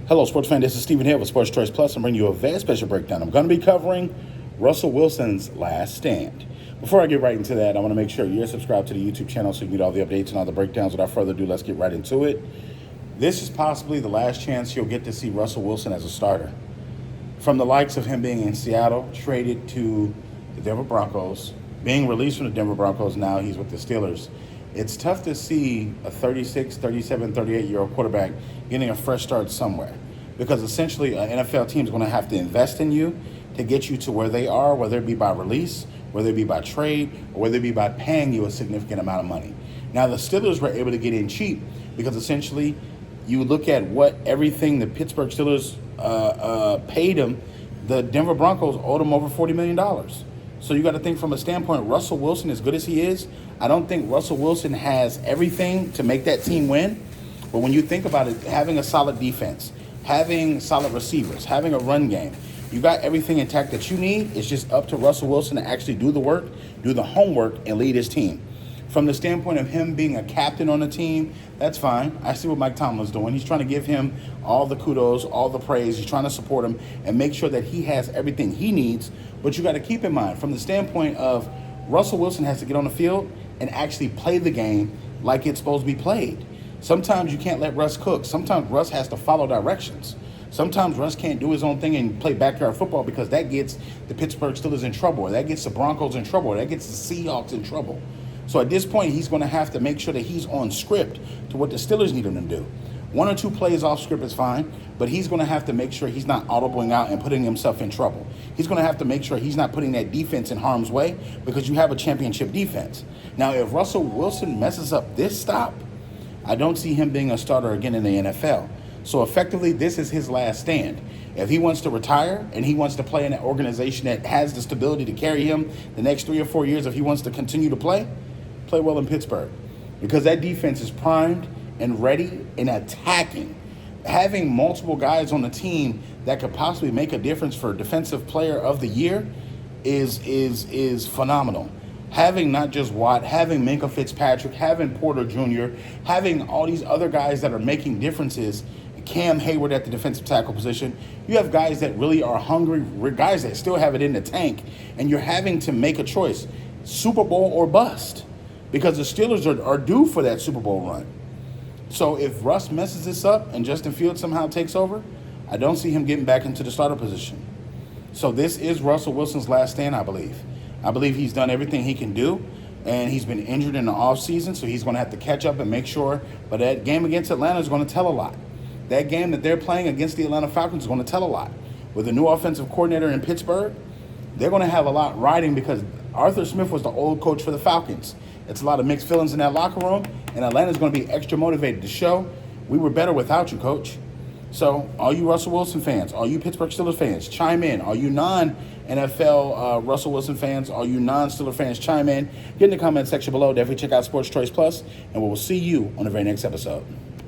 Hello, sports fan. This is Stephen Hill with Sports Choice Plus. I'm bringing you a very special breakdown. I'm going to be covering Russell Wilson's last stand. Before I get right into that, I want to make sure you're subscribed to the YouTube channel so you can get all the updates and all the breakdowns. Without further ado, let's get right into it. This is possibly the last chance you'll get to see Russell Wilson as a starter. From the likes of him being in Seattle, traded to the Denver Broncos, being released from the Denver Broncos, now he's with the Steelers. It's tough to see a 36, 37, 38-year-old quarterback getting a fresh start somewhere, because essentially an NFL team is going to have to invest in you to get you to where they are, whether it be by release, whether it be by trade, or whether it be by paying you a significant amount of money. Now, the Steelers were able to get in cheap because essentially you look at what everything the Pittsburgh Steelers paid him, the Denver Broncos owed him over $40 million. So you got to think from a standpoint, Russell Wilson, as good as he is, I don't think Russell Wilson has everything to make that team win. But when you think about it, having a solid defense, having solid receivers, having a run game, you got everything intact that you need. It's just up to Russell Wilson to actually do the work, do the homework, and lead his team. From the standpoint of him being a captain on the team, that's fine. I see what Mike Tomlin's doing. He's trying to give him all the kudos, all the praise. He's trying to support him and make sure that he has everything he needs. But you got to keep in mind, from the standpoint of Russell Wilson has to get on the field and actually play the game like it's supposed to be played. Sometimes you can't let Russ cook. Sometimes Russ has to follow directions. Sometimes Russ can't do his own thing and play backyard football because that gets the Pittsburgh Steelers in trouble, or that gets the Broncos in trouble, or that gets the Seahawks in trouble. So at this point, he's going to have to make sure that he's on script to what the Steelers need him to do. One or two plays off script is fine, but he's going to have to make sure he's not audibling out and putting himself in trouble. He's going to have to make sure he's not putting that defense in harm's way, because you have a championship defense. Now, if Russell Wilson messes up this stop, I don't see him being a starter again in the NFL. So effectively, this is his last stand. If he wants to retire and he wants to play in an organization that has the stability to carry him the next 3 or 4 years, if he wants to continue to play well in Pittsburgh, because that defense is primed and ready and attacking. Having multiple guys on the team that could possibly make a difference for Defensive Player of the Year is phenomenal. Having not just Watt, having Minkah Fitzpatrick, having Porter Jr., having all these other guys that are making differences, Cam Hayward at the defensive tackle position, you have guys that really are hungry, guys that still have it in the tank, and you're having to make a choice, Super Bowl or bust, because the Steelers are due for that Super Bowl run. So if Russ messes this up and Justin Fields somehow takes over, I don't see him getting back into the starter position. So this is Russell Wilson's last stand, I believe. I believe he's done everything he can do, and he's been injured in the offseason, so he's going to have to catch up and make sure. But that game against Atlanta is going to tell a lot. That game that they're playing against the Atlanta Falcons is going to tell a lot. With the new offensive coordinator in Pittsburgh, they're going to have a lot riding, because Arthur Smith was the old coach for the Falcons. It's a lot of mixed feelings in that locker room, and Atlanta's going to be extra motivated to show we were better without you, coach. So all you Russell Wilson fans, all you Pittsburgh Steelers fans, chime in. All you non-NFL Russell Wilson fans, all you non-Steelers fans, chime in. Get in the comment section below. Definitely check out Sports Choice Plus, and we will see you on the very next episode.